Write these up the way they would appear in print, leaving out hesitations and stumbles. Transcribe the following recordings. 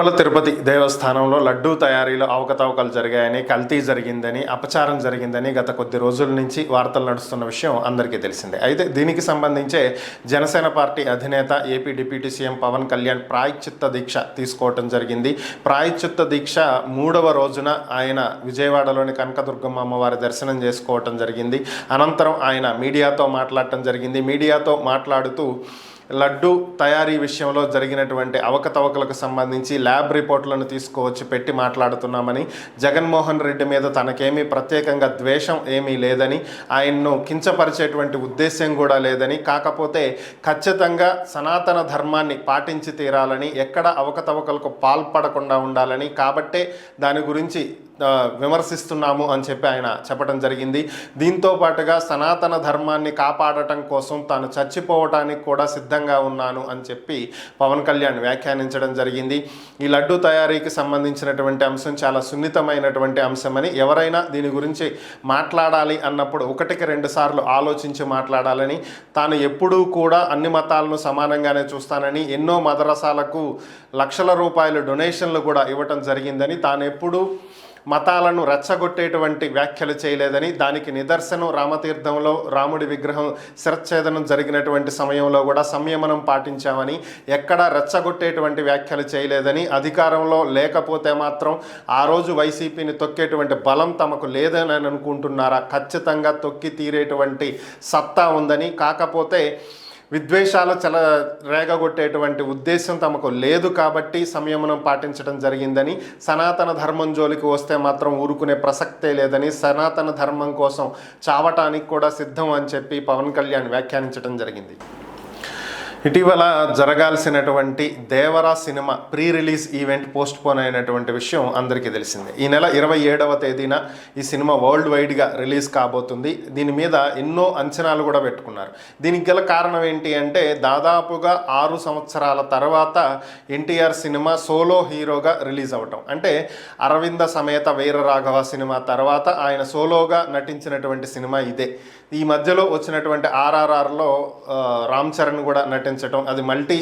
తిరుమల తిరుపతి దేవస్థానంలో లడ్డూ తయారీలో అవకతవకలు జరిగాయని, కల్తీ జరిగిందని, అపచారం జరిగిందని గత కొద్ది రోజుల నుంచి వార్తలు నడుస్తున్న విషయం అందరికీ తెలిసిందే. అయితే దీనికి సంబంధించే జనసేన పార్టీ అధినేత AP deputy CM Pawan Kalyan ప్రాయశ్చిత్త దీక్ష తీసుకోవటం జరిగింది. ప్రాయశ్చిత్త దీక్ష 3వ రోజున ఆయన విజయవాడలోని కనకదుర్గమ్మ అమ్మవారి దర్శనం చేసుకోవటం జరిగింది. అనంతరం ఆయన మీడియాతో మాట్లాడటం జరిగింది. మీడియాతో మాట్లాడుతూ లడ్డు తయారీ విషయంలో జరిగినటువంటి అవకతవకలకు సంబంధించి ల్యాబ్ రిపోర్టులను తీసుకువచ్చి పెట్టి మాట్లాడుతున్నామని, జగన్మోహన్ రెడ్డి మీద తనకేమీ ప్రత్యేకంగా ద్వేషం ఏమీ లేదని, ఆయన్ను కించపరిచేటువంటి ఉద్దేశ్యం కూడా లేదని, కాకపోతే ఖచ్చితంగా సనాతన ధర్మాన్ని పాటించి తీరాలని, ఎక్కడ అవకతవకలకు పాల్పడకుండా ఉండాలని, కాబట్టే దాని గురించి విమర్శిస్తున్నాము అని చెప్పి ఆయన చెప్పడం జరిగింది. దీంతో పాటుగా సనాతన ధర్మాన్ని కాపాడటం కోసం తాను చచ్చిపోవటానికి కూడా సిద్ధంగా ఉన్నాను అని చెప్పి పవన్ కళ్యాణ్ వ్యాఖ్యానించడం జరిగింది. ఈ లడ్డు తయారీకి సంబంధించినటువంటి అంశం చాలా సున్నితమైనటువంటి అంశమని, ఎవరైనా దీని గురించి మాట్లాడాలి అన్నప్పుడు 1-2 సార్లు ఆలోచించి మాట్లాడాలని, తాను ఎప్పుడూ కూడా అన్ని మతాలను సమానంగానే చూస్తానని, ఎన్నో మదరసాలకు లక్షల రూపాయల డొనేషన్లు కూడా ఇవ్వటం జరిగిందని, తాను ఎప్పుడూ మతాలను రెచ్చగొట్టేటువంటి వ్యాఖ్యలు చేయలేదని, దానికి నిదర్శనం రామతీర్థంలో రాముడి విగ్రహం శిరచ్ఛేదనం జరిగినటువంటి సమయంలో కూడా సంయమనం పాటించామని, ఎక్కడా రెచ్చగొట్టేటువంటి వ్యాఖ్యలు చేయలేదని, అధికారంలో లేకపోతే మాత్రం ఆ రోజు వైసీపీని తొక్కేటువంటి బలం తమకు లేదని అనుకుంటున్నారా? ఖచ్చితంగా తొక్కి తీరేటువంటి సత్తా ఉందని, కాకపోతే విద్వేషాలు రేగగొట్టేటువంటి ఉద్దేశం తమకు లేదు కాబట్టి సంయమనం పాటించడం జరిగిందని, సనాతన ధర్మం జోలికి వస్తే మాత్రం ఊరుకునే ప్రసక్తే లేదని, సనాతన ధర్మం కోసం చావటానికి కూడా సిద్ధం అని చెప్పి పవన్ కళ్యాణ్ వ్యాఖ్యానించడం జరిగింది. ఇటీవల జరగాల్సినటువంటి దేవరా సినిమా pre release event postpone అయినటువంటి విషయం అందరికీ తెలిసిందే. ఈ నెల 27వ తేదీన ఈ సినిమా వరల్డ్ వైడ్గా రిలీజ్ కాబోతుంది. దీని మీద ఎన్నో అంచనాలు కూడా పెట్టుకున్నారు. దీనికి గల కారణం ఏంటి అంటే, దాదాపుగా 6 సంవత్సరాల తర్వాత ఎన్టీఆర్ సినిమా సోలో హీరోగా రిలీజ్ అవ్వటం. అంటే అరవింద సమేత వీరరాఘవ సినిమా తర్వాత ఆయన సోలోగా నటించినటువంటి సినిమా ఇదే. ఈ మధ్యలో వచ్చినటువంటి RRRలో రామ్ చరణ్ కూడా నటించటం, అది మల్టీ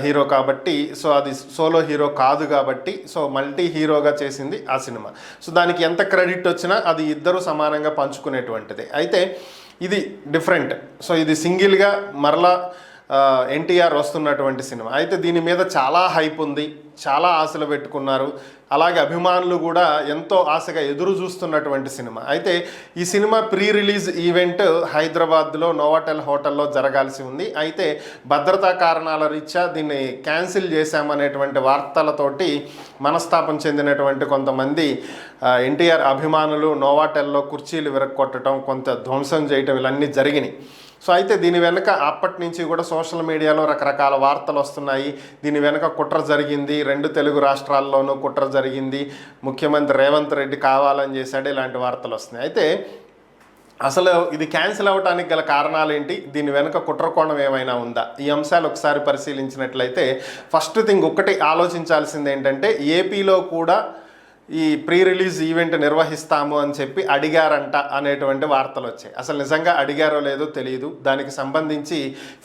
హీరో కాబట్టి, సో అది సోలో హీరో కాదు కాబట్టి, సో మల్టీ హీరోగా చేసింది ఆ సినిమా. సో దానికి ఎంత క్రెడిట్ వచ్చినా అది ఇద్దరు సమానంగా పంచుకునేటువంటిది. అయితే ఇది డిఫరెంట్. సో ఇది సింగిల్గా మరలా ఎన్టీఆర్ వస్తున్నటువంటి సినిమా. అయితే దీని మీద చాలా హైప్ ఉంది, చాలా ఆశలు పెట్టుకున్నారు. అలాగే అభిమానులు కూడా ఎంతో ఆశగా ఎదురు చూస్తున్నటువంటి సినిమా. అయితే ఈ సినిమా ప్రీ రిలీజ్ ఈవెంట్ హైదరాబాద్లో నోవాటెల్ హోటల్లో జరగాల్సి ఉంది. అయితే భద్రతా కారణాల రీత్యా దీన్ని క్యాన్సిల్ చేశామనేటువంటి వార్తలతోటి మనస్తాపం చెందినటువంటి కొంతమంది ఎన్టీఆర్ అభిమానులు నోవాటెల్లో కుర్చీలు విరక్కొట్టడం, కొంత ధ్వంసం చేయటం ఇవన్నీ జరిగినాయి. సో అయితే దీని వెనుక అప్పటి నుంచి కూడా సోషల్ మీడియాలో రకరకాల వార్తలు వస్తున్నాయి. దీని వెనుక కుట్ర జరిగింది, 2 తెలుగు రాష్ట్రాల్లోనూ కుట్ర జరిగింది, ముఖ్యమంత్రి రేవంత్ రెడ్డి కావాలని చేశాడు, ఇలాంటి వార్తలు వస్తున్నాయి. అయితే అసలు ఇది క్యాన్సిల్ అవ్వడానికి గల కారణాలు ఏంటి, దీని వెనుక కుట్రకోణం ఏమైనా ఉందా, ఈ అంశాలు ఒకసారి పరిశీలించినట్లయితే ఫస్ట్ థింగ్ ఒకటి ఆలోచించాల్సింది ఏంటంటే, ఏపీలో కూడా ఈ ప్రీ రిలీజ్ ఈవెంట్ నిర్వహిస్తాము అని చెప్పి అడిగారంట అనేటువంటి వార్తలు వచ్చాయి. అసలు నిజంగా అడిగారో లేదో తెలియదు. దానికి సంబంధించి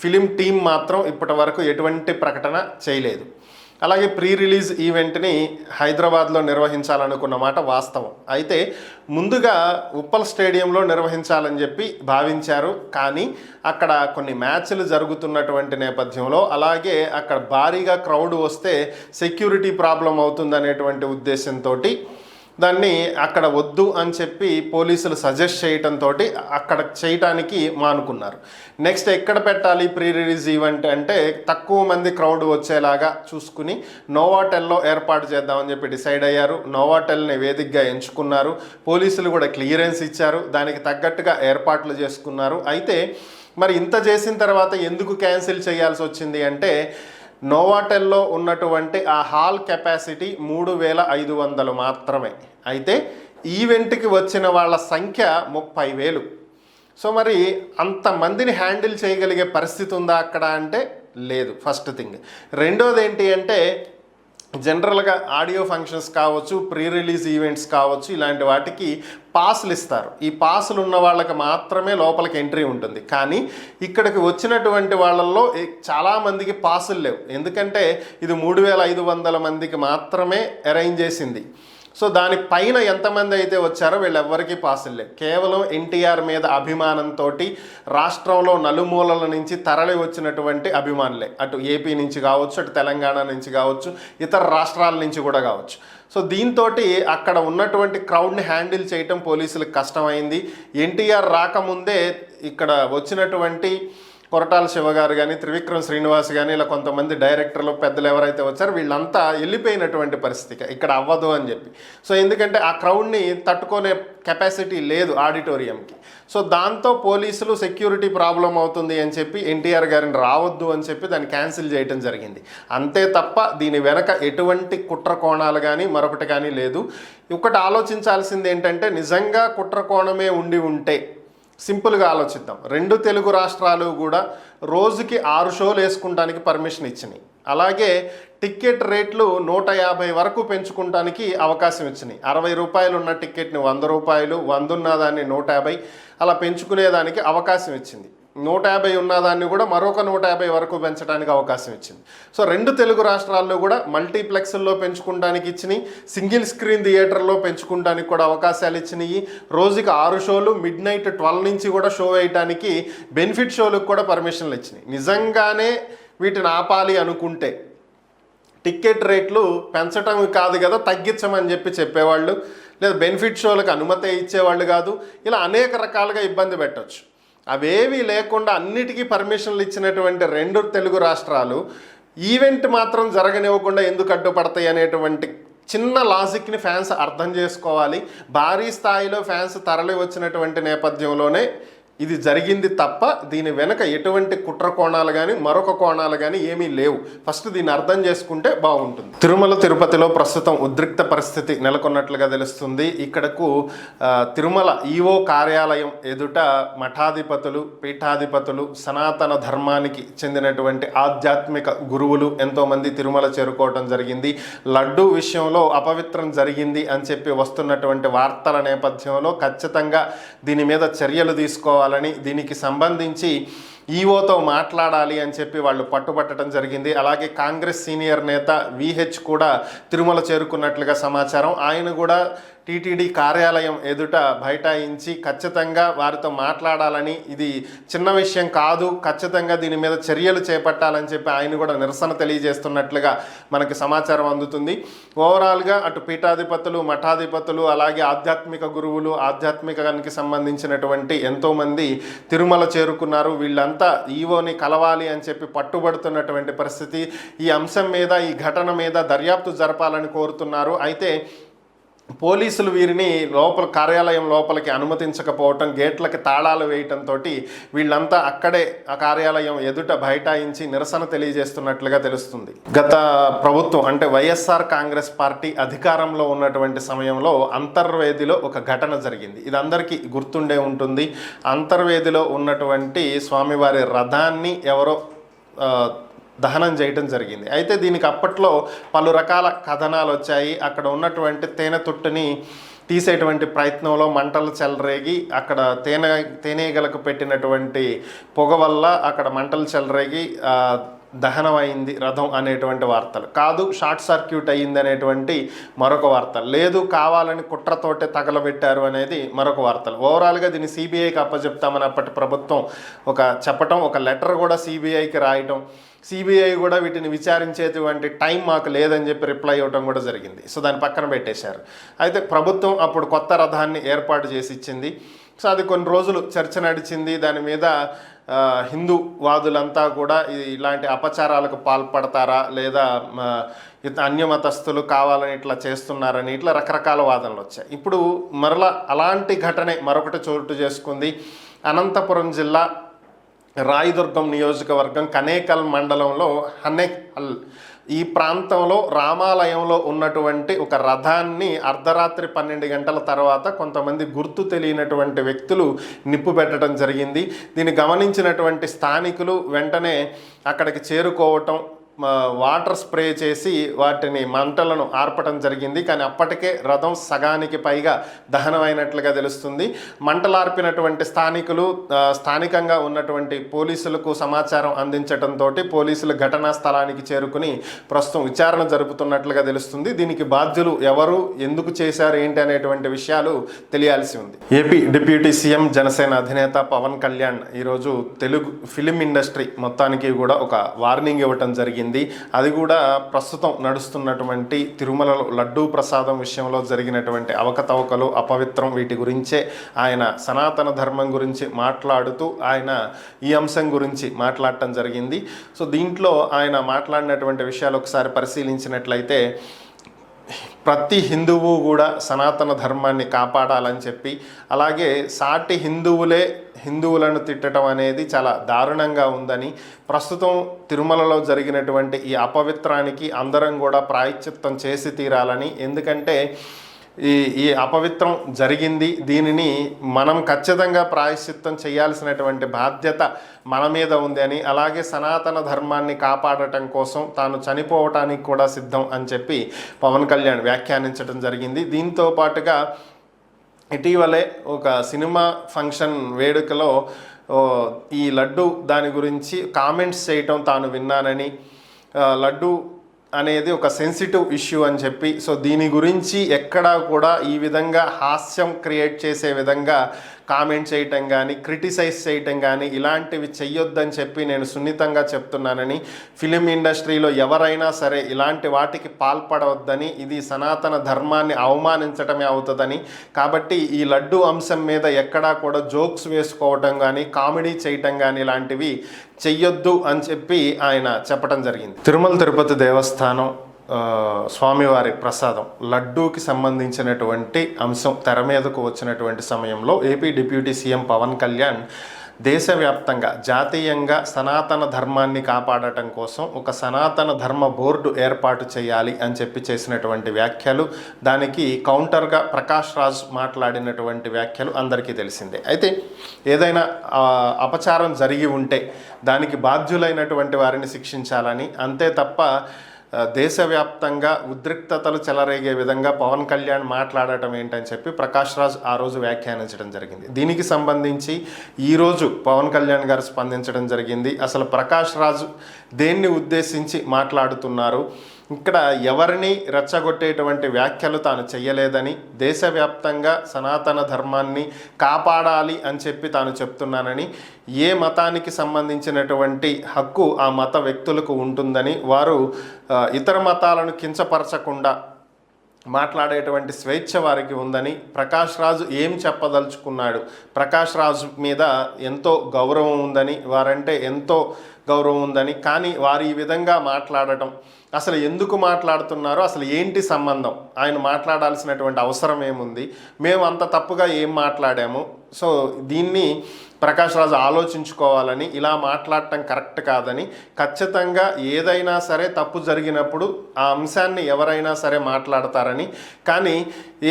ఫిలిం టీం మాత్రం ఇప్పటి వరకు ఎటువంటి ప్రకటన చేయలేదు. అలాగే ప్రీ రిలీజ్ ఈవెంట్ని హైదరాబాద్లో నిర్వహించాలనుకున్న మాట వాస్తవం. అయితే ముందుగా ఉప్పల్ స్టేడియంలో నిర్వహించాలని చెప్పి భావించారు. కానీ అక్కడ కొన్ని మ్యాచ్లు జరుగుతున్నటువంటి నేపథ్యంలో, అలాగే అక్కడ భారీగా క్రౌడ్ వస్తే సెక్యూరిటీ ప్రాబ్లం అవుతుందనేటువంటి ఉద్దేశంతో దాన్ని అక్కడ వద్దు అని చెప్పి పోలీసులు సజెస్ట్ చేయడంతో అక్కడ చేయటానికి మానుకున్నారు. నెక్స్ట్ ఎక్కడ పెట్టాలి ప్రీ రిలీజ్ ఈవెంట్ అంటే, తక్కువ మంది క్రౌడ్ వచ్చేలాగా చూసుకుని నోవాటెల్లో ఏర్పాటు చేద్దామని చెప్పి డిసైడ్ అయ్యారు. నోవాటెల్ని వేదికగా ఎంచుకున్నారు. పోలీసులు కూడా క్లియరెన్స్ ఇచ్చారు. దానికి తగ్గట్టుగా ఏర్పాట్లు చేసుకున్నారు. అయితే మరి ఇంత చేసిన తర్వాత ఎందుకు క్యాన్సిల్ చేయాల్సి వచ్చింది అంటే, నోవాటెల్లో ఉన్నటువంటి ఆ హాల్ కెపాసిటీ 3500 మాత్రమే. అయితే ఈవెంట్కి వచ్చిన వాళ్ళ సంఖ్య 30,000. సో మరి అంతమందిని హ్యాండిల్ చేయగలిగే పరిస్థితి ఉందా అక్కడ అంటే లేదు, ఫస్ట్ థింగ్. రెండోది ఏంటి అంటే, జనరల్గా ఆడియో ఫంక్షన్స్ కావచ్చు, ప్రీ రిలీజ్ ఈవెంట్స్ కావచ్చు, ఇలాంటి వాటికి పాసులు ఇస్తారు. ఈ పాసులు ఉన్న వాళ్ళకి మాత్రమే లోపలికి ఎంట్రీ ఉంటుంది. కానీ ఇక్కడికి వచ్చినటువంటి వాళ్ళల్లో చాలామందికి పాసులు లేవు. ఎందుకంటే ఇది 3500 మందికి మాత్రమే అరేంజ్ చేసింది. సో దానిపైన ఎంతమంది అయితే వచ్చారో వీళ్ళెవ్వరికీ పాసులు లేవు. కేవలం ఎన్టీఆర్ మీద అభిమానంతో రాష్ట్రంలో నలుమూలల నుంచి తరలి వచ్చినటువంటి అభిమానులే. అటు ఏపీ నుంచి కావచ్చు, అటు తెలంగాణ నుంచి కావచ్చు, ఇతర రాష్ట్రాల నుంచి కూడా కావచ్చు. సో దీంతో అక్కడ ఉన్నటువంటి క్రౌడ్ని హ్యాండిల్ చేయటం పోలీసులకు కష్టమైంది. ఎన్టీఆర్ రాకముందే ఇక్కడ వచ్చినటువంటి కొరటాల శివ గారు కానీ, త్రివిక్రమ్ శ్రీనివాస్ కానీ, ఇలా కొంతమంది డైరెక్టర్లు పెద్దలు ఎవరైతే వచ్చారో వీళ్ళంతా వెళ్ళిపోయినటువంటి పరిస్థితి ఇక్కడ అవ్వదు అని చెప్పి. సో ఎందుకంటే ఆ క్రౌడ్ని తట్టుకునే కెపాసిటీ లేదు ఆడిటోరియంకి. సో దాంతో పోలీసులు సెక్యూరిటీ ప్రాబ్లం అవుతుంది అని చెప్పి ఎన్టీఆర్ గారిని రావద్దు అని చెప్పి దాన్ని క్యాన్సిల్ చేయడం జరిగింది. అంతే తప్ప దీని వెనక ఎటువంటి కుట్ర కోణాలు కానీ మరొకటి కానీ లేదు. ఒకటి ఆలోచించాల్సింది ఏంటంటే, నిజంగా కుట్ర కోణమే ఉండి ఉంటే సింపుల్గా ఆలోచిద్దాం. 2 తెలుగు రాష్ట్రాలు కూడా రోజుకి 6 షోలు వేసుకుంటానికి పర్మిషన్ ఇచ్చినాయి. అలాగే టికెట్ రేట్లు 150 వరకు పెంచుకుంటానికి అవకాశం ఇచ్చినాయి. 60 రూపాయలు ఉన్న టికెట్ని 100 రూపాయలు, 100 ఉన్నదాన్ని 150 అలా పెంచుకునేదానికి అవకాశం ఇచ్చింది. 150 ఉన్నదాన్ని కూడా మరొక 150 వరకు పెంచడానికి అవకాశం ఇచ్చింది. సో 2 తెలుగు రాష్ట్రాల్లో కూడా మల్టీప్లెక్స్ల్లో పెంచుకుంటానికి ఇచ్చినాయి, సింగిల్ స్క్రీన్ థియేటర్లో పెంచుకుంటానికి కూడా అవకాశాలు ఇచ్చినాయి. రోజుకి 6 షోలు, మిడ్ నైట్ 12 నుంచి కూడా షో వేయటానికి బెనిఫిట్ షోలకు కూడా పర్మిషన్లు ఇచ్చినాయి. నిజంగానే వీటిని ఆపాలి అనుకుంటే టికెట్ రేట్లు పెంచటం కాదు కదా, తగ్గించమని చెప్పేవాళ్ళు, లేదా బెనిఫిట్ షోలకు అనుమతి ఇచ్చేవాళ్ళు కాదు. ఇలా అనేక రకాలుగా ఇబ్బంది పెట్టచ్చు. అవేవి లేకుండా అన్నిటికీ పర్మిషన్లు ఇచ్చినటువంటి 2 తెలుగు రాష్ట్రాలు ఈవెంట్ మాత్రం జరగనివ్వకుండా ఎందుకు అడ్డుపడతాయి అనేటువంటి చిన్న లాజిక్ని ఫ్యాన్స్ అర్థం చేసుకోవాలి. భారీ స్థాయిలో ఫ్యాన్స్ తరలి వచ్చినటువంటి నేపథ్యంలోనే ఇది జరిగింది తప్ప దీని వెనక ఎటువంటి కుట్ర కోణాలు కానీ మరొక కోణాలు కానీ ఏమీ లేవు. ఫస్ట్ దీన్ని అర్థం చేసుకుంటే బాగుంటుంది. తిరుమల తిరుపతిలో ప్రస్తుతం ఉద్రిక్త పరిస్థితి నెలకొన్నట్లుగా తెలుస్తుంది. ఇక్కడకు తిరుమల ఈవో కార్యాలయం ఎదుట మఠాధిపతులు, పీఠాధిపతులు, సనాతన ధర్మానికి చెందినటువంటి ఆధ్యాత్మిక గురువులు ఎంతోమంది తిరుమల చేరుకోవడం జరిగింది. లడ్డూ విషయంలో అపవిత్రం జరిగింది అని చెప్పి వస్తున్నటువంటి వార్తల నేపథ్యంలో ఖచ్చితంగా దీని మీద చర్యలు తీసుకోవాలి, దీనికి సంబంధించి ఈవోతో మాట్లాడాలి అని చెప్పి వాళ్ళు పట్టుబట్టడం జరిగింది. అలాగే కాంగ్రెస్ సీనియర్ నేత విహెచ్ కూడా తిరుమల చేరుకున్నట్లుగా సమాచారం. ఆయన కూడా టీటీడీ కార్యాలయం ఎదుట బైఠాయించి ఖచ్చితంగా వారితో మాట్లాడాలని, ఇది చిన్న విషయం కాదు, ఖచ్చితంగా దీని మీద చర్యలు చేపట్టాలని చెప్పి ఆయన కూడా నిరసన తెలియజేస్తున్నట్లుగా మనకి సమాచారం అందుతుంది. ఓవరాల్గా అటు పీఠాధిపతులు, మఠాధిపతులు, అలాగే ఆధ్యాత్మిక గురువులు, ఆధ్యాత్మికానికి సంబంధించినటువంటి ఎంతోమంది తిరుమల చేరుకున్నారు. వీళ్ళంతా ఈవోని కలవాలి అని చెప్పి పట్టుబడుతున్నటువంటి పరిస్థితి. ఈ అంశం మీద, ఈ ఘటన మీద దర్యాప్తు జరపాలని కోరుతున్నారు. అయితే పోలీసులు వీరిని కార్యాలయం లోపలికి అనుమతించకపోవటం, గేట్లకి తాళాలు వేయటంతో వీళ్ళంతా అక్కడే ఆ కార్యాలయం ఎదుట బైఠాయించి నిరసన తెలియజేస్తున్నట్లుగా తెలుస్తుంది. గత ప్రభుత్వం అంటే వైఎస్ఆర్ కాంగ్రెస్ పార్టీ అధికారంలో ఉన్నటువంటి సమయంలో అంతర్వేదిలో ఒక ఘటన జరిగింది. ఇది అందరికీ గుర్తుండే ఉంటుంది. అంతర్వేదిలో ఉన్నటువంటి స్వామివారి రథాన్ని ఎవరో దహనం చేయటం జరిగింది. అయితే దీనికి అప్పట్లో పలు రకాల కథనాలు వచ్చాయి. అక్కడ ఉన్నటువంటి తేనె తుట్టుని తీసేటువంటి ప్రయత్నంలో మంటలు చెలరేగి అక్కడ తేనెగలకు పెట్టినటువంటి పొగ వల్ల అక్కడ మంటలు చెలరేగి దహనమైంది రథం అనేటువంటి వార్తలు. కాదు, షార్ట్ సర్క్యూట్ అయ్యింది అనేటువంటి మరొక వార్త. లేదు, కావాలని కుట్రతోటే తగలబెట్టారు అనేది మరొక వార్తలు. ఓవరాల్గా దీన్ని సిబిఐకి అప్పచెప్తామని అప్పటి ప్రభుత్వం చెప్పటం, ఒక లెటర్ కూడా సిబిఐకి రాయటం, సిబిఐ కూడా వీటిని విచారించేటువంటి టైం మాకు లేదని చెప్పి రిప్లై ఇవ్వడం కూడా జరిగింది. సో దాన్ని పక్కన పెట్టేశారు. అయితే ప్రభుత్వం అప్పుడు కొత్త రథాన్ని ఏర్పాటు చేసి ఇచ్చింది. సో అది కొన్ని రోజులు చర్చ నడిచింది. దాని మీద హిందూ వాదులంతా కూడా ఇలాంటి అపచారాలకు పాల్పడతారా, లేదా అన్యమతస్థులు కావాలని ఇట్లా చేస్తున్నారని ఇట్లా రకరకాల వాదనలు వచ్చాయి. ఇప్పుడు మరలా అలాంటి ఘటనే మరొకటి చోటు చేసుకుంది. అనంతపురం జిల్లా రాయదుర్గం నియోజకవర్గం కనేకల్ మండలంలో హనేకల్ ఈ ప్రాంతంలో రామాలయంలో ఉన్నటువంటి ఒక రథాన్ని అర్ధరాత్రి 12 గంటల తర్వాత కొంతమంది గుర్తు తెలియనటువంటి వ్యక్తులు నిప్పు పెట్టడం జరిగింది. దీన్ని గమనించినటువంటి స్థానికులు వెంటనే అక్కడికి చేరుకోవటం, వాటర్ స్ప్రే చేసి వాటిని మంటలను ఆర్పటం జరిగింది. కానీ అప్పటికే రథం సగానికి పైగా దహనమైనట్లుగా తెలుస్తుంది. మంటలార్పినటువంటి స్థానికులు స్థానికంగా ఉన్నటువంటి పోలీసులకు సమాచారం అందించడంతో పోలీసులు ఘటనా స్థలానికి చేరుకుని ప్రస్తుతం విచారణ జరుపుతున్నట్లుగా తెలుస్తుంది. దీనికి బాధ్యులు ఎవరు, ఎందుకు చేశారు, ఏంటి అనేటువంటి విషయాలు తెలియాల్సి ఉంది. ఏపీ డిప్యూటీ సీఎం జనసేన అధినేత పవన్ కళ్యాణ్ ఈరోజు తెలుగు ఫిలిం ఇండస్ట్రీ మొత్తానికి కూడా ఒక వార్నింగ్ ఇవ్వటం జరిగింది. అది కూడా ప్రస్తుతం నడుస్తున్నటువంటి తిరుమలలో లడ్డూ ప్రసాదం విషయంలో జరిగినటువంటి అవకతవకలు, అపవిత్రం, వీటి గురించే ఆయన సనాతన ధర్మం గురించి మాట్లాడుతూ ఆయన ఈ అంశం గురించి మాట్లాడటం జరిగింది. సో దీంట్లో ఆయన మాట్లాడినటువంటి విషయాలు ఒకసారి పరిశీలించినట్లయితే ప్రతి హిందువు కూడా సనాతన ధర్మాన్ని కాపాడాలని చెప్పి, అలాగే సాటి హిందువులను తిట్టడం అనేది చాలా దారుణంగా ఉందని, ప్రస్తుతం తిరుమలలో జరిగినటువంటి ఈ అపవిత్రానికి అందరం కూడా ప్రాయశ్చిత్తం చేసి తీరాలని, ఎందుకంటే ఈ అపవిత్రం జరిగింది, దీనిని మనం ఖచ్చితంగా ప్రాయశ్చిత్తం చేయాల్సినటువంటి బాధ్యత మన మీద ఉంది అని, అలాగే సనాతన ధర్మాన్ని కాపాడటం కోసం తాను చనిపోవటానికి కూడా సిద్ధం అని చెప్పి పవన్ కళ్యాణ్ వ్యాఖ్యానించడం జరిగింది. దీంతో పాటుగా ఇటీవలే ఒక సినిమా ఫంక్షన్ వేడుకలో ఈ లడ్డు దాని గురించి కామెంట్స్ చేయటం తాను విన్నానని, లడ్డు అనేది ఒక సెన్సిటివ్ ఇష్యూ అని చెప్పి, సో దీని గురించి ఎక్కడా కూడా ఈ విధంగా హాస్యం క్రియేట్ చేసే విధంగా కామెంట్ చేయటం కానీ, క్రిటిసైజ్ చేయటం కానీ ఇలాంటివి చెయ్యొద్దని చెప్పి నేను సున్నితంగా చెప్తున్నానని, ఫిలిం ఇండస్ట్రీలో ఎవరైనా సరే ఇలాంటి వాటికి పాల్పడవద్దని, ఇది సనాతన ధర్మాన్ని అవమానించటమే అవుతుందని, కాబట్టి ఈ లడ్డు అంశం మీద ఎక్కడా కూడా జోక్స్ వేసుకోవటం కానీ, కామెడీ చేయటం కానీ ఇలాంటివి చెయ్యొద్దు అని చెప్పి ఆయన చెప్పడం జరిగింది. తిరుమల తిరుపతి దేవస్థానం స్వామివారి ప్రసాదం లడ్డూకి సంబంధించినటువంటి అంశం తెర మీదకు వచ్చినటువంటి సమయంలో AP deputy CM Pawan Kalyan దేశవ్యాప్తంగా జాతీయంగా సనాతన ధర్మాన్ని కాపాడటం కోసం ఒక సనాతన ధర్మ బోర్డు ఏర్పాటు చేయాలి అని చెప్పి చేసినటువంటి వ్యాఖ్యలు, దానికి కౌంటర్గా ప్రకాష్ రాజ్ మాట్లాడినటువంటి వ్యాఖ్యలు అందరికీ తెలిసిందే. అయితే ఏదైనా అపచారం జరిగి ఉంటే దానికి బాధ్యులైనటువంటి వారిని శిక్షించాలని, అంతే తప్ప దేశవ్యాప్తంగా ఉద్రిక్తతలు చెలరేగే విధంగా పవన్ కళ్యాణ్ మాట్లాడటం ఏంటని చెప్పి ప్రకాష్ రాజ్ ఆ రోజు వ్యాఖ్యానించడం జరిగింది. దీనికి సంబంధించి ఈరోజు పవన్ కళ్యాణ్ గారు స్పందించడం జరిగింది. అసలు ప్రకాష్ రాజ్ దేన్ని ఉద్దేశించి మాట్లాడుతున్నారు, ఇక్కడ ఎవరిని రెచ్చగొట్టేటువంటి వ్యాఖ్యలు తాను చెయ్యలేదని, దేశవ్యాప్తంగా సనాతన ధర్మాన్ని కాపాడాలి అని చెప్పి తాను చెప్తున్నానని, ఏ మతానికి సంబంధించినటువంటి హక్కు ఆ మత వ్యక్తులకు ఉంటుందని, వారు ఇతర మతాలను కించపరచకుండా మాట్లాడేటువంటి స్వేచ్ఛ వారికి ఉందని, ప్రకాష్ రాజు ఏం చెప్పదలుచుకున్నాడు, ప్రకాష్ రాజు మీద ఎంతో గౌరవం ఉందని, వారంటే ఎంతో గౌరవం ఉందని, కానీ వారు ఈ విధంగా మాట్లాడటం అసలు ఎందుకు మాట్లాడుతున్నారో, అసలు ఏంటి సంబంధం, ఆయన మాట్లాడాల్సినటువంటి అవసరం ఏముంది, మేము అంత తప్పుగా ఏం మాట్లాడాము, సో దీన్ని ప్రకాష్ రాజు ఆలోచించుకోవాలని, ఇలా మాట్లాడటం కరెక్ట్ కాదని, ఖచ్చితంగా ఏదైనా సరే తప్పు జరిగినప్పుడు ఆ అంశాన్ని ఎవరైనా సరే మాట్లాడతారని, కానీ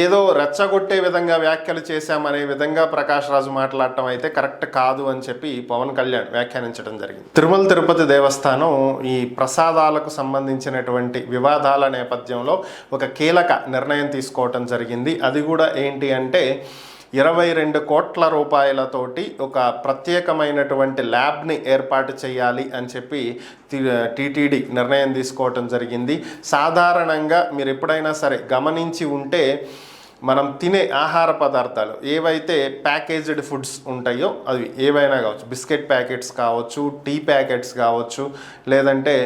ఏదో రెచ్చగొట్టే విధంగా వ్యాఖ్యలు చేశామనే విధంగా ప్రకాష్ రాజు మాట్లాడటం అయితే కరెక్ట్ కాదు అని చెప్పి పవన్ కళ్యాణ్ వ్యాఖ్యానించడం జరిగింది. తిరుమల తిరుపతి దేవస్థానం ఈ ప్రసాదాలకు సంబంధించినటువంటి వివాదాల నేపథ్యంలో ఒక కీలక నిర్ణయం తీసుకోవటం జరిగింది. అది కూడా ఏంటి అంటే 22 కోట్ల రూపాయలతోటి ఒక ప్రత్యేకమైనటువంటి ల్యాబ్ని ఏర్పాటు చేయాలి అని చెప్పి టీటీడీ నిర్ణయం తీసుకోవటం జరిగింది. సాధారణంగా మీరు ఎప్పుడైనా సరే గమనించి ఉంటే మనం తినే ఆహార పదార్థాలు ఏవైతే ప్యాకేజ్డ్ ఫుడ్స్ ఉంటాయో అవి ఏవైనా కావచ్చు, బిస్కెట్ ప్యాకెట్స్ కావచ్చు, టీ ప్యాకెట్స్ కావచ్చు, లేదంటే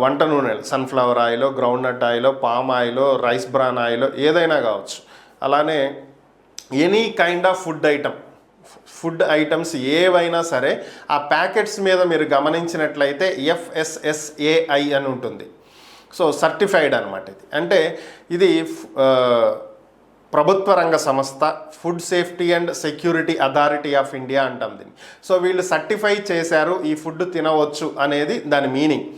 వంట నూనెలు sunflower oil, groundnut oil, palm oil, rice bran oil ఏదైనా కావచ్చు, అలానే any kind of food items ఏవైనా సరే ఆ ప్యాకెట్స్ మీద మీరు గమనించినట్లయితే FSSAI అని ఉంటుంది. సో సర్టిఫైడ్ అనమాట. ఇది అంటే ఇది ప్రభుత్వ రంగ సంస్థ food safety and security authority of India అంటాం దీన్ని. సో వీళ్ళు సర్టిఫై చేశారు ఈ ఫుడ్ తినవచ్చు అనేది దాని మీనింగ్.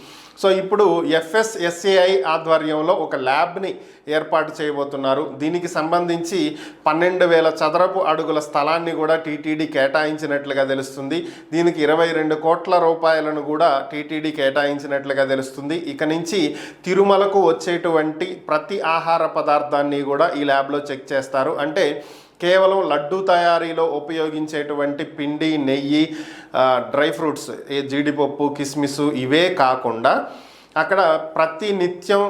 సో ఇప్పుడు FSSAI ఆధ్వర్యంలో ఒక ల్యాబ్ని ఏర్పాటు చేయబోతున్నారు. దీనికి సంబంధించి 12,000 చదరపు అడుగుల స్థలాన్ని కూడా టీటీడీ కేటాయించినట్లుగా తెలుస్తుంది. దీనికి 22 కోట్ల రూపాయలను కూడా టీటీడీ కేటాయించినట్లుగా తెలుస్తుంది. ఇక నుంచి తిరుమలకు వచ్చేటువంటి ప్రతి ఆహార పదార్థాన్ని కూడా ఈ ల్యాబ్లో చెక్ చేస్తారు. అంటే కేవలం లడ్డు తయారీలో ఉపయోగించేటువంటి పిండి, నెయ్యి, డ్రై ఫ్రూట్స్, జీడిపప్పు, కిస్మిస్ ఇవే కాకుండా అక్కడ ప్రతి నిత్యం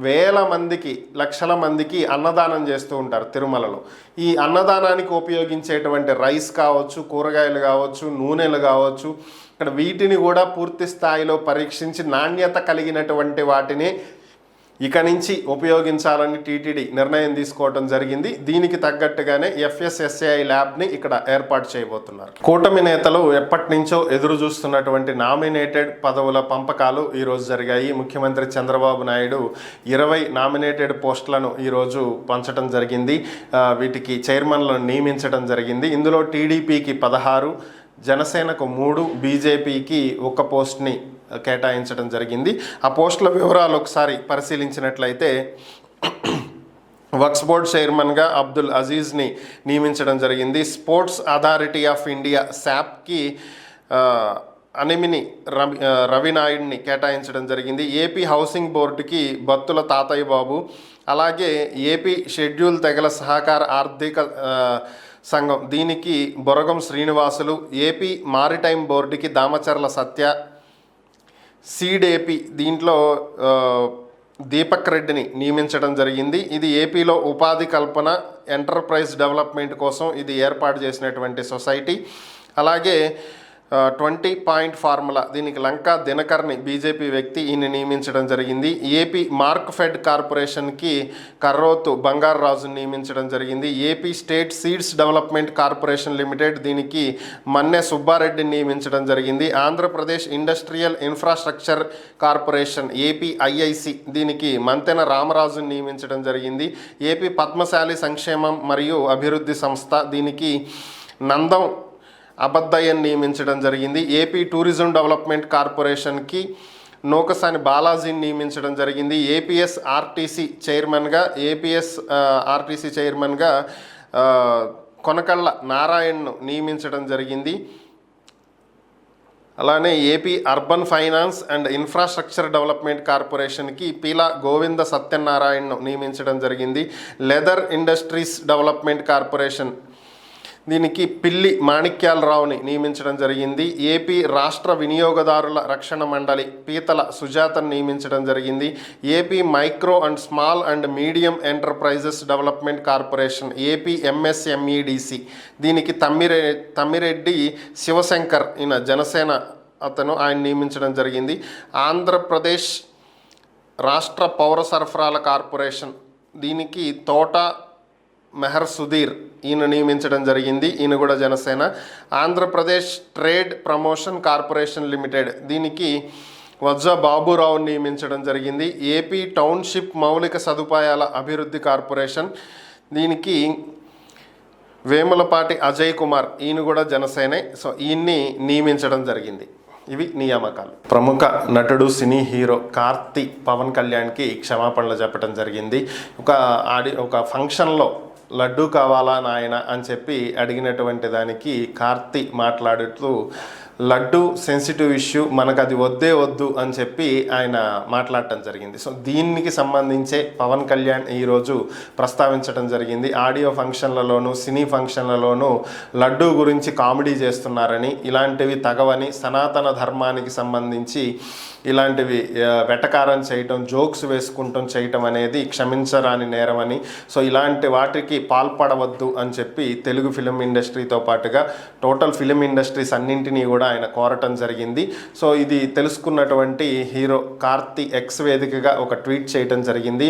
వేల మందికి, లక్షల మందికి అన్నదానం చేస్తూ ఉంటారు తిరుమలలో. ఈ అన్నదానానికి ఉపయోగించేటువంటి రైస్ కావచ్చు, కూరగాయలు కావచ్చు, నూనెలు కావచ్చు, ఇక్కడ వీటిని కూడా పూర్తి స్థాయిలో పరీక్షించి నాణ్యత కలిగినటువంటి వాటిని ఇక నుంచి ఉపయోగించాలని టీటీడీ నిర్ణయం తీసుకోవడం జరిగింది. దీనికి తగ్గట్టుగానే FSSAI ల్యాబ్ని ఇక్కడ ఏర్పాటు చేయబోతున్నారు. కూటమి నేతలు ఎప్పటి నుంచో ఎదురు చూస్తున్నటువంటి నామినేటెడ్ పదవుల పంపకాలు ఈరోజు జరిగాయి. ముఖ్యమంత్రి చంద్రబాబు నాయుడు 20 నామినేటెడ్ పోస్టులను ఈరోజు పంచడం జరిగింది. వీటికి చైర్మన్లను నియమించడం జరిగింది. ఇందులో టీడీపీకి 16, జనసేనకు 3, బీజేపీకి 1 పోస్ట్ని కేటాయించడం జరిగింది. ఆ పోస్టుల వివరాలు ఒకసారి పరిశీలించినట్లయితే వక్స్ బోర్డ్ చైర్మన్గా అబ్దుల్ అజీజ్ని నియమించడం జరిగింది. స్పోర్ట్స్ అథారిటీ ఆఫ్ ఇండియా SAPకి అనిమిని రవినాయుడిని కేటాయించడం జరిగింది. ఏపీ హౌసింగ్ బోర్డుకి బత్తుల తాతయ్య బాబు, అలాగే ఏపీ షెడ్యూల్ తెగల సహకార ఆర్థిక సంఘం దీనికి బొరగం శ్రీనివాసులు, ఏపీ మారిటైమ్ బోర్డుకి దామచర్ల సత్య, సీడేపీ దీంట్లో దీపక్ రెడ్డిని నియమించడం జరిగింది. ఇది ఏపీలో ఉపాధి కల్పన, ఎంటర్ప్రైజ్ డెవలప్మెంట్ కోసం ఇది ఏర్పాటు చేసినటువంటి సొసైటీ. అలాగే 20 పాయింట్ ఫార్ములా దీనికి లంకా దినకర్ని బీజేపీ వ్యక్తి ఈయన నియమించడం జరిగింది. ఏపీ మార్క్ ఫెడ్ కార్పొరేషన్కి కర్రోతు బంగారరాజుని నియమించడం జరిగింది. AP state seeds development corporation limited దీనికి మన్నె సుబ్బారెడ్డిని నియమించడం జరిగింది. Andhra Pradesh industrial infrastructure corporation APIIC దీనికి మంతెన రామరాజుని నియమించడం జరిగింది. ఏపీ పద్మశాలి సంక్షేమం మరియు అభివృద్ధి సంస్థ దీనికి నందం అబద్దయ్యని నియమించడం జరిగింది. ఏపీ టూరిజం డెవలప్మెంట్ కార్పొరేషన్కి నోకసాని బాలాజీని నియమించడం జరిగింది. APSRTC చైర్మన్గా కొనకళ్ళ నారాయణను నియమించడం జరిగింది. అలానే AP urban finance and infrastructure development కార్పొరేషన్కి పీలా గోవింద సత్యనారాయణను నియమించడం జరిగింది. లెదర్ ఇండస్ట్రీస్ డెవలప్మెంట్ కార్పొరేషన్ దీనికి పిల్లి మాణిక్యాలరావుని నియమించడం జరిగింది. ఏపీ రాష్ట్ర వినియోగదారుల రక్షణ మండలి పీతల సుజాతను నియమించడం జరిగింది. AP micro and small and medium enterprises development corporation AP MSMEDC దీనికి తమ్మిరెడ్డి శివశంకర్ ఈయన జనసేన ఆయన నియమించడం జరిగింది. ఆంధ్రప్రదేశ్ రాష్ట్ర పౌర సరఫరాల కార్పొరేషన్ దీనికి తోట మెహర్ సుధీర్ ఈయన నియమించడం జరిగింది. ఈయన కూడా Janasena. Andhra Pradesh trade promotion corporation limited దీనికి వజ్జా బాబురావుని నియమించడం జరిగింది. ఏపీ టౌన్షిప్ మౌలిక సదుపాయాల అభివృద్ధి కార్పొరేషన్ దీనికి వేములపాటి అజయ్ కుమార్ ఈయన కూడా జనసేనే. సో ఈయన్ని నియమించడం జరిగింది. ఇవి నియామకాలు. ప్రముఖ నటుడు, సినీ హీరో కార్తీ పవన్ కళ్యాణ్కి క్షమాపణలు చెప్పడం జరిగింది. ఒక ఫంక్షన్లో లడ్డు కావాలా నాయన అని చెప్పి అడిగినటువంటి దానికి కార్తీ మాట్లాడుతూ లడ్డు సెన్సిటివ్ ఇష్యూ, మనకు అది వద్దు అని చెప్పి ఆయన మాట్లాడటం జరిగింది. సో దీనికి సంబంధించే పవన్ కళ్యాణ్ ఈరోజు ప్రస్తావించడం జరిగింది. ఆడియో ఫంక్షన్లలోనూ సినీ ఫంక్షన్లలోనూ లడ్డు గురించి కామెడీ చేస్తున్నారని, ఇలాంటివి తగవని, సనాతన ధర్మానికి సంబంధించి ఇలాంటివి వెటకారం చేయటం, జోక్స్ వేసుకుంటం చేయటం అనేది క్షమించరాని నేరమని, సో ఇలాంటి వాటికి పాల్పడవద్దు అని చెప్పి తెలుగు ఫిలిం ఇండస్ట్రీతో పాటుగా టోటల్ ఫిలిం ఇండస్ట్రీస్ అన్నింటినీ కూడా ఆయన కోరటం జరిగింది. సో ఇది తెలుసుకున్నటువంటి హీరో కార్తీ ఎక్స్ వేదికగా ఒక ట్వీట్ చేయటం జరిగింది.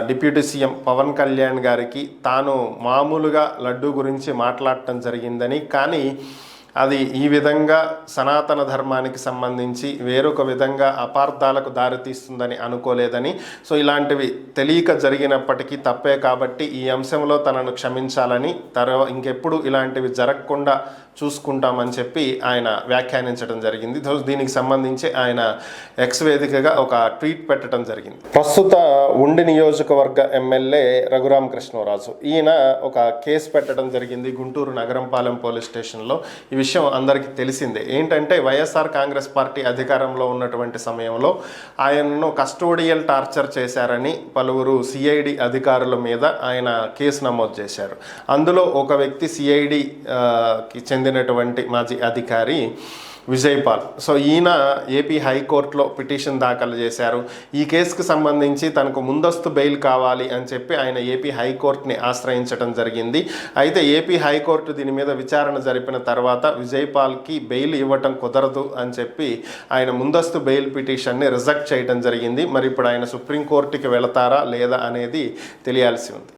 డిప్యూటీ సీఎం పవన్ కళ్యాణ్ గారికి తాను మామూలుగా లడ్డు గురించి మాట్లాడటం జరిగిందని, కానీ అది ఈ విధంగా సనాతన ధర్మానికి సంబంధించి వేరొక విధంగా అపార్థాలకు దారితీస్తుందని అనుకోలేదని, సో ఇలాంటివి తెలియక జరిగినప్పటికీ తప్పే కాబట్టి ఈ అంశంలో తనను క్షమించాలని, ఇంకెప్పుడు ఇలాంటివి జరగకుండా చూసుకుంటామని చెప్పి ఆయన వ్యాఖ్యానించడం జరిగింది. దీనికి సంబంధించి ఆయన ఎక్స్ వేదికగా ఒక ట్వీట్ పెట్టడం జరిగింది. ప్రస్తుత ఉండి నియోజకవర్గ ఎమ్మెల్యే రఘురామకృష్ణరాజు ఈయన ఒక కేసు పెట్టడం జరిగింది గుంటూరు నగరంపాలెం పోలీస్ స్టేషన్లో. ఈ విషయం అందరికీ తెలిసిందే. ఏంటంటే వైఎస్ఆర్ కాంగ్రెస్ పార్టీ అధికారంలో ఉన్నటువంటి సమయంలో ఆయనను కస్టోడియల్ టార్చర్ చేశారని పలువురు సిఐడి అధికారుల మీద ఆయన కేసు నమోదు చేశారు. అందులో ఒక వ్యక్తి సిఐడికి చెందినటువంటి మాజీ అధికారి విజయపాల్. సో ఈయన ఏపీ హైకోర్టులో పిటిషన్ దాఖలు చేశారు. ఈ కేసుకు సంబంధించి తనకు ముందస్తు బెయిల్ కావాలి అని చెప్పి ఆయన ఏపీ హైకోర్టుని ఆశ్రయించడం జరిగింది. అయితే ఏపీ హైకోర్టు దీని మీద విచారణ జరిపిన తర్వాత విజయపాల్కి బెయిల్ ఇవ్వటం కుదరదు అని చెప్పి ఆయన ముందస్తు బెయిల్ పిటిషన్ని రిజెక్ట్ చేయడం జరిగింది. మరి ఇప్పుడు ఆయన సుప్రీంకోర్టుకి వెళతారా లేదా అనేది తెలియాల్సి ఉంది.